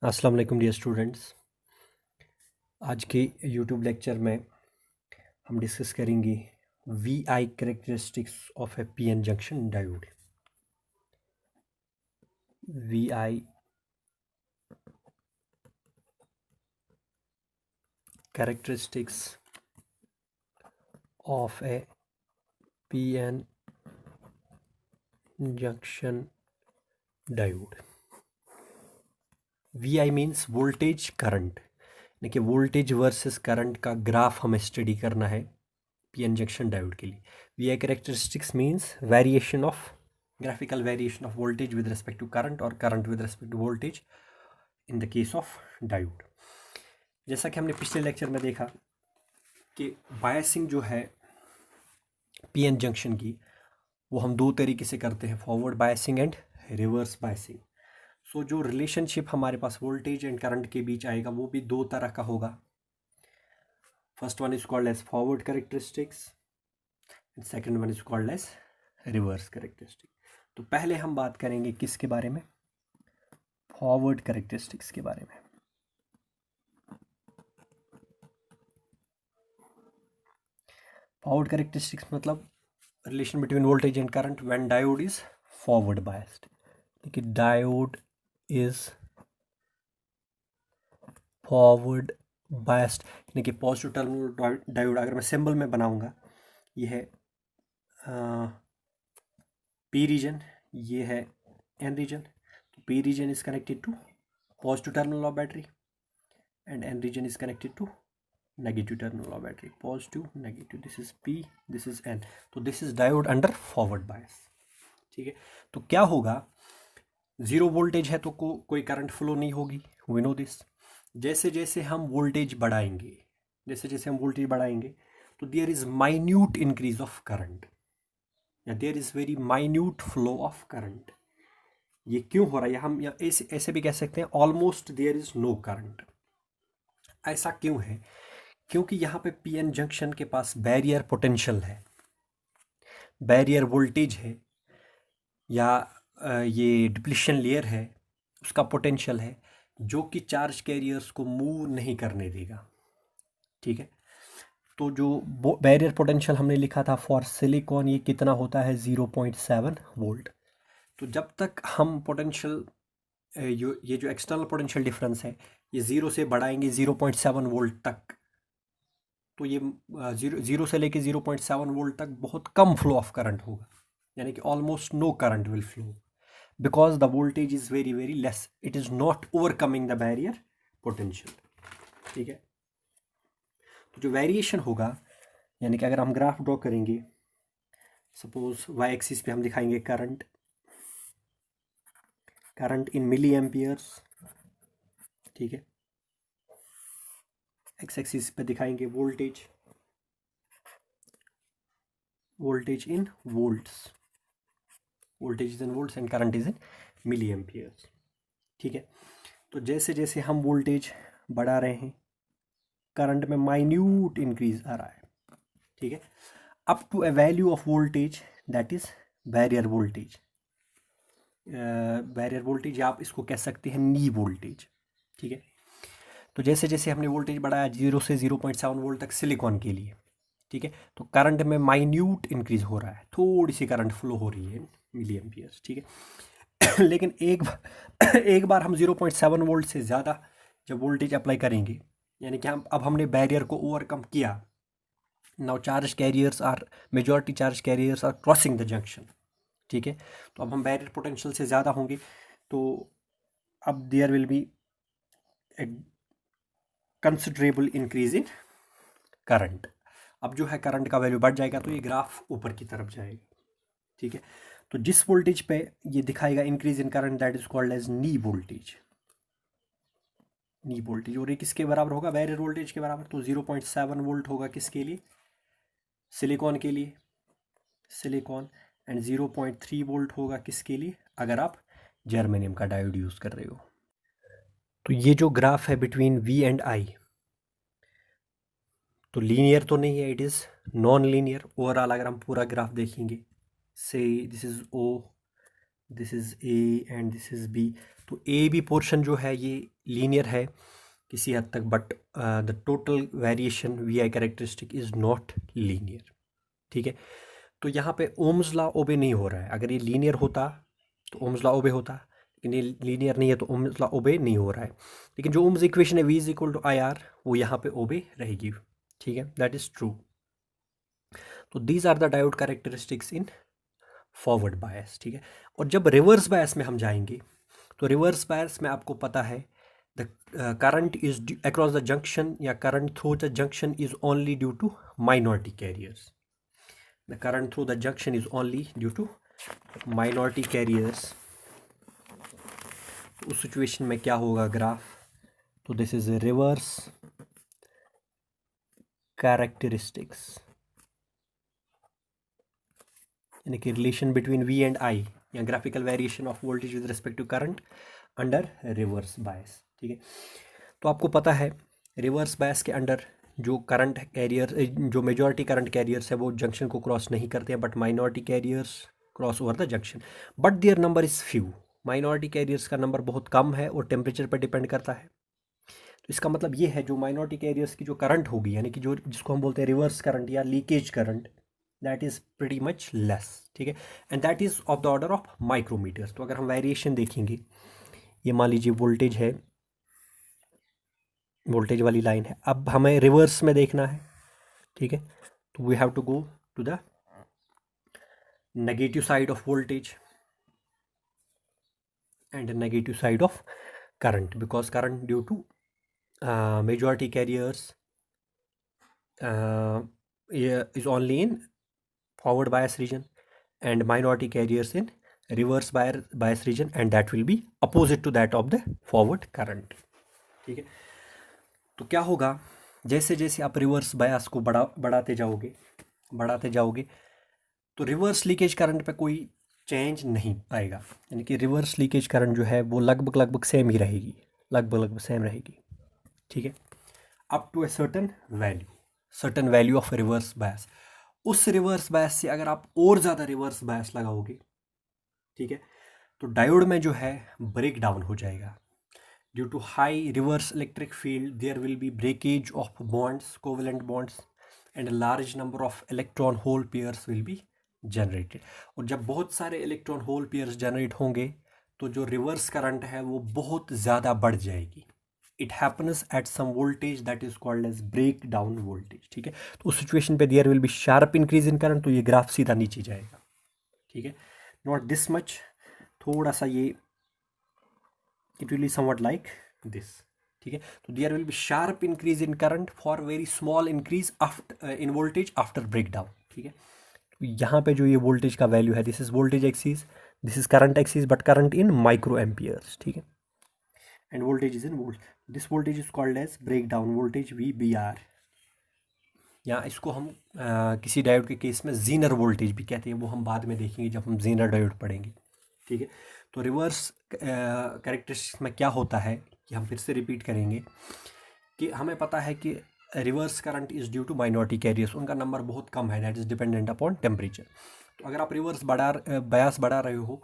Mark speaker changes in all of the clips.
Speaker 1: अस्सलाम वालेकुम dear students. आज के यूट्यूब लेक्चर में हम डिस्कस करेंगे V I characteristics of a P N junction diode. V I characteristics of a P N junction diode. V I means voltage current, यानी कि voltage versus current का graph हमें study करना है P N junction diode के लिए। V I characteristics means variation of graphical variation of voltage with respect to current और current with respect to voltage in the case of diode। जैसा कि हमने पिछले लेक्चर में देखा कि बायसिंग जो है पीएन जंक्शन की वो हम दो तरीके से करते हैं, forward biasing and reverse biasing. So जो रिलेशनशिप हमारे पास वोल्टेज एंड करंट के बीच आएगा वो भी दो तरह का होगा। First one is called as forward characteristics and second one is called as reverse characteristic. तो पहले हम बात करेंगे किसके बारे में, फॉरवर्ड कैरेक्टरिस्टिक्स के बारे में। फॉरवर्ड कैरेक्टरिस्टिक्स मतलब relation between voltage and current when diode is forward biased. देखिए डायोड इज फॉरवर्ड बायस्ड यानी कि पॉजिटिव टर्मिनल डायोड अगर मैं सिंबल में बनाऊंगा, ये है पी रीजन, ये है एन रीजन। तो P region is connected to positive terminal of battery and n region is connected to negative terminal of battery, positive negative, this is p, this is n। तो this is diode under forward bias। ठीक है, तो क्या होगा, zero voltage है तो कोई current flow नहीं होगी, वी नो दिस। जैसे जैसे हम वोल्टेज बढ़ाएंगे, तो there is minute increase of current या there is very minute flow of current. ये क्यों हो रहा है, हम ऐसे भी कह सकते हैं almost there is no current. ऐसा क्यों है, क्योंकि यहाँ पे पीएन जंक्शन के पास बैरियर पोटेंशियल है, बैरियर वोल्टेज है या ये डिप्लीशन लेयर है, उसका पोटेंशियल है जो कि चार्ज कैरियर्स को मूव नहीं करने देगा। ठीक है, तो जो बैरियर पोटेंशियल हमने लिखा था फॉर सिलिकॉन, ये कितना होता है 0.7 वोल्ट। तो जब तक हम पोटेंशियल ये जो एक्सटर्नल पोटेंशियल डिफरेंस है ये ज़ीरो से बढ़ाएंगे 0.7 वोल्ट तक, तो ये ज़ीरो से लेके 0.7 वोल्ट तक बहुत कम फ्लो ऑफ करंट होगा, यानी कि almost no current will flow because the voltage is very very less, it is not overcoming the barrier potential. ठीक है, तो जो वेरिएशन होगा, यानी कि अगर हम ग्राफ ड्रॉ करेंगे, सपोज वाई एक्सिस पे हम दिखाएंगे करंट इन मिली एम्पियर्स। ठीक है, एक्स एक्सिस पे दिखाएंगे voltage in volts, voltage is in volts and current is in milli amperes. ठीक है, तो जैसे जैसे हम वोल्टेज बढ़ा रहे हैं करंट में माइन्यूट इंक्रीज आ रहा है। ठीक है, up to a value of voltage that is barrier voltage, barrier voltage आप इसको कह सकते हैं नी वोल्टेज। ठीक है, तो जैसे जैसे हमने वोल्टेज बढ़ाया 0 से 0.7 वोल्ट तक सिलिकॉन के लिए, ठीक है, तो करंट में माइन्यूट इंक्रीज हो रहा है, थोड़ी सी करंट फ्लो हो रही है मिली एम्पियर्स। ठीक है लेकिन एक बार हम 0.7 वोल्ट से ज़्यादा जब वोल्टेज अप्लाई करेंगे, यानी कि अब हमने बैरियर को ओवरकम किया, now charge carriers are majority charge carriers are crossing the junction. ठीक है, तो अब हम बैरियर पोटेंशियल से ज़्यादा होंगे, तो अब there will be a considerable increase in current. अब जो है करंट का वैल्यू बढ़ जाएगा तो ये ग्राफ ऊपर की तरफ जाएगा। ठीक है, तो जिस वोल्टेज पे ये दिखाएगा increase in current that is called as knee voltage, और ये किसके बराबर होगा, बैरियर वोल्टेज के बराबर। तो 0.7 वोल्ट होगा किसके लिए, सिलिकॉन के लिए, एंड 0.3 वोल्ट होगा किसके लिए, अगर आप जर्मेनियम का डायोड यूज कर रहे हो। तो ये जो ग्राफ है बिटवीन वी एंड आई, तो लीनियर तो नहीं है, it is non linear. Overall अगर हम पूरा ग्राफ देखेंगे, say this is O, this is A and this is B. तो ए बी पोर्शन जो है ये लीनियर है किसी हद तक, but the total variation V I characteristic is not linear. ठीक है, तो यहाँ पे ओम्स लॉ ओबे नहीं हो रहा है। अगर ये लीनियर होता तो ओम्स लॉ ओबे होता, लेकिन ये लीनियर नहीं है तो ओम्स लॉ ओबे नहीं हो रहा है। लेकिन जो ओम्स इक्वेशन है V is equal to I R, वो यहाँ पे ओबे रहेगी। ठीक है, दैट इज ट्रू। तो these are the diode characteristics in forward bias. ठीक है, और जब रिवर्स बायस में हम जाएंगे तो रिवर्स बायस में आपको पता है the current is across the junction या current through the junction is only due to minority carriers. The current through the junction is only due to minority carriers. उस सिचुएशन में क्या होगा ग्राफ? तो दिस इज रिवर्स कैरेक्टरिस्टिक्स, यानी कि relation between V and I या graphical variation of voltage with respect to current under reverse bias. ठीक है, तो आपको पता है रिवर्स बायस के अंडर जो करंट कैरियर, जो मेजॉरिटी करंट कैरियर्स है वो जंक्शन को क्रॉस नहीं करते हैं, but minority carriers cross over the junction, but their number is few. Minority carriers का नंबर बहुत कम है और टेम्परेचर पर डिपेंड करता है। तो इसका मतलब ये है जो माइनॉरिटी कैरियर्स की जो करंट होगी, यानी कि जो जिसको हम बोलते हैं रिवर्स करंट या leakage current, that is pretty much less. ठीक है, and that is of the order of micrometres. तो अगर हम वेरिएशन देखेंगे, ये मान लीजिए वोल्टेज है, वोल्टेज वाली लाइन है, अब हमें रिवर्स में देखना है। ठीक है, तो we have to go to the negative side of voltage and the negative side of current, because current due to majority carriers is only in forward bias region and minority carriers in reverse bias region, and that will be opposite to that of the forward current. ठीक है, तो क्या होगा, जैसे जैसे आप reverse bias को बढ़ाते जाओगे तो रिवर्स लीकेज करंट पे कोई चेंज नहीं आएगा, यानी कि रिवर्स लीकेज करंट जो है वो लगभग सेम ही रहेगी, लगभग सेम रहेगी। ठीक है, up to a certain value of reverse bias. उस रिवर्स बायस से अगर आप और ज़्यादा रिवर्स बायस लगाओगे, ठीक है, तो डायोड में जो है ब्रेक डाउन हो जाएगा। Due to high reverse electric field there will be breakage of bonds, covalent bonds, and large number of electron hole pairs will be generated. और जब बहुत सारे इलेक्ट्रॉन होल पेयर्स जनरेट होंगे तो जो रिवर्स करंट है वो बहुत ज़्यादा बढ़ जाएगी। It happens at some voltage that is called as break down voltage. ठीक है, तो उस सिचुएशन पे there will be sharp increase in current, तो ये ग्राफ सीधा नीचे जाएगा। ठीक है, नॉट दिस मच, थोड़ा सा ये it will be somewhat like this. ठीक है, तो there will be sharp increase in current for very small increase after in voltage after break down. ठीक है, यहाँ पे जो ये वोल्टेज का वैल्यू है, this is voltage axis, this is current axis, but current in micro amperes. ठीक है, and voltage is in volt, this voltage is called as break down voltage VBR, या इसको हम किसी डायोड के केस में जीनर वोल्टेज भी कहते हैं, वो हम बाद में देखेंगे जब हम जीनर डायोड पढ़ेंगे। ठीक है, तो रिवर्स कैरेक्टरिस्टिक्स में क्या होता है कि हम फिर से रिपीट करेंगे कि हमें पता है कि reverse current is due to minority carriers, उनका नंबर बहुत कम है, that is dependent upon temperature. तो अगर आप रिवर्स बायस बढ़ा रहे हो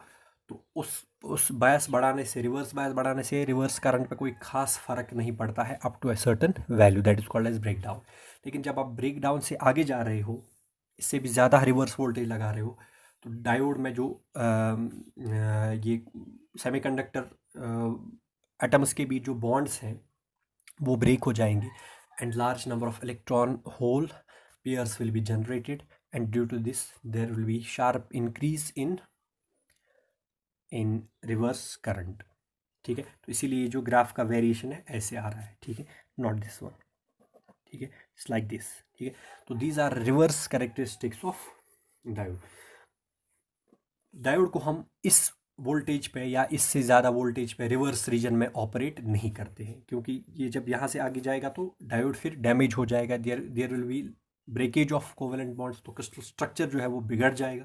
Speaker 1: तो उस बायस बढ़ाने से, रिवर्स बायस बढ़ाने से रिवर्स करंट पे कोई खास फर्क नहीं पड़ता है up to a certain value, that is called as break down. लेकिन जब आप ब्रेक डाउन से आगे जा रहे हो, इससे भी ज़्यादा रिवर्स वोल्टेज लगा रहे हो, तो डायोड में जो ये सेमीकंडक्टर एटम्स के बीच जो बॉन्ड्स हैं वो ब्रेक हो जाएंगे, and large number of electron hole pairs will be generated, and due to this there will be sharp increase in reverse current। ठीक है, तो इसीलिए जो ग्राफ का वेरिएशन है ऐसे आ रहा है। ठीक है, नॉट दिस वन। ठीक है, इट्स लाइक दिस। ठीक है, तो these are reverse characteristics of diode. Diode को हम इस वोल्टेज पे या इससे ज़्यादा वोल्टेज पे रिवर्स रीजन में ऑपरेट नहीं करते हैं, क्योंकि ये जब यहाँ से आगे जाएगा तो डायोड फिर डैमेज हो जाएगा, there will be breakage of covalent bonds, तो क्रिस्टल स्ट्रक्चर जो है वो बिगड़ जाएगा,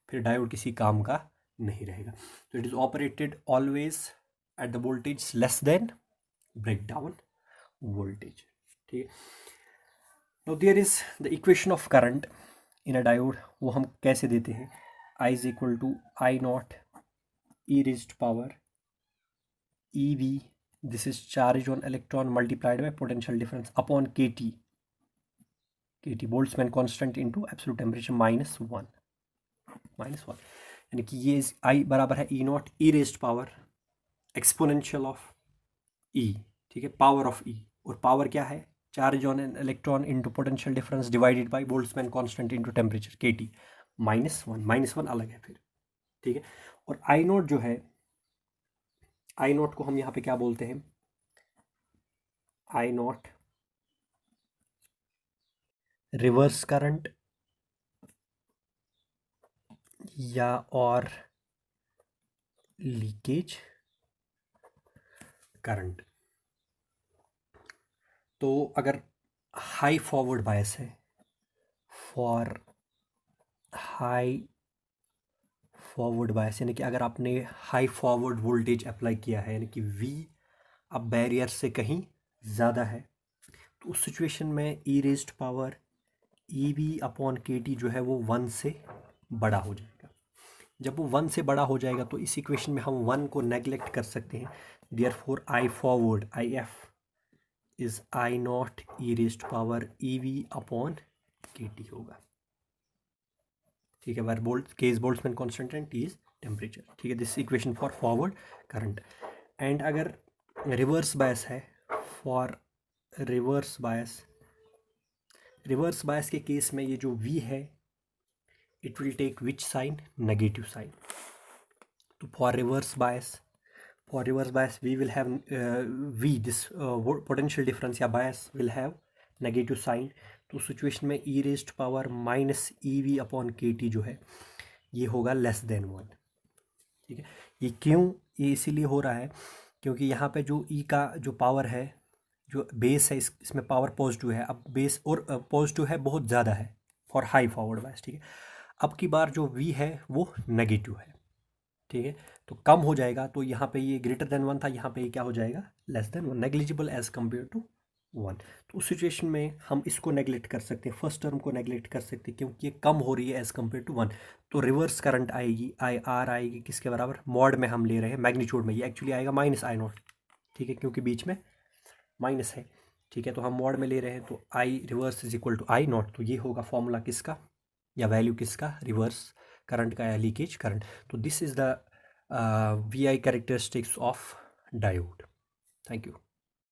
Speaker 1: फिर डायोड किसी काम का नहीं रहेगा। तो it is operated always at the voltage less than break down voltage. ठीक है, now there is the equation of current in a diode, वो हम कैसे देते हैं, I is equal to I naught e raised power ev, this is charge on electron multiplied by potential difference upon kT, Boltzmann constant into absolute temperature -1, यानी कि ये I बराबर है E not e raised power exponential of E, ठीक है, power of E, और power क्या है, charge on an electron into potential difference divided by Boltzmann constant into temperature KT, -1 अलग है फिर, ठीक है। और I नॉट जो है, I नॉट को हम यहाँ पे क्या बोलते हैं, I नॉट रिवर्स करंट या और लीकेज करंट। तो अगर हाई फॉरवर्ड बायस है, फॉर हाई फॉरवर्ड बायस, यानी कि अगर आपने हाई फॉरवर्ड वोल्टेज अप्लाई किया है, यानी कि V अब बैरियर से कहीं ज़्यादा है, तो उस सिचुएशन में e raised power EV upon KT जो है वो 1 से बड़ा हो जाएगा। जब वो 1 से बड़ा हो जाएगा तो इस इक्वेशन में हम 1 को नेगलेक्ट कर सकते हैं, therefore I forward IF is I naught e raised power EV upon KT होगा, ठीक है, where K is Boltzmann constant and T is temperature, ठीक है। This equation for forward current. And अगर रिवर्स बायस है, फॉर रिवर्स बायस के case में ये जो V है it will take which sign, negative sign. तो for reverse bias we will have V this potential difference या bias will have negative sign. तो सिचुएशन में e raised power -EV upon KT जो है ये होगा <1, ठीक है। ये क्यों, ये इसीलिए हो रहा है क्योंकि यहाँ पे जो E का जो पावर है, जो बेस है, इसमें पावर पॉजिटिव है, अब बेस और पॉजिटिव है बहुत ज़्यादा है फॉर हाई फॉरवर्ड बायस, ठीक है। अब की बार जो V है वो नेगेटिव है, ठीक है, तो कम हो जाएगा। तो यहाँ पे ये <1 था, यहाँ पे ये क्या हो जाएगा, <1, नेग्लिजिबल एज कम्पेयर टू 1। तो उस सिचुएशन में हम इसको नेगलेक्ट कर सकते हैं, फर्स्ट टर्म को नेगलेक्ट कर सकते हैं क्योंकि ये कम हो रही है एज कम्पेयर टू 1। तो रिवर्स करंट आएगी, IR आएगी किसके बराबर, मॉड में हम ले रहे हैं मैग्नीट्यूड में, ये एक्चुअली आएगा -I नॉट, ठीक है, क्योंकि बीच में माइनस है, ठीक है। तो हम मॉड में ले रहे हैं तो I reverse is equal to I naught. तो ये होगा फॉर्मूला किसका या वैल्यू किसका, रिवर्स करंट का या लीकेज करंट। तो this is the VI characteristics of diode. Thank you.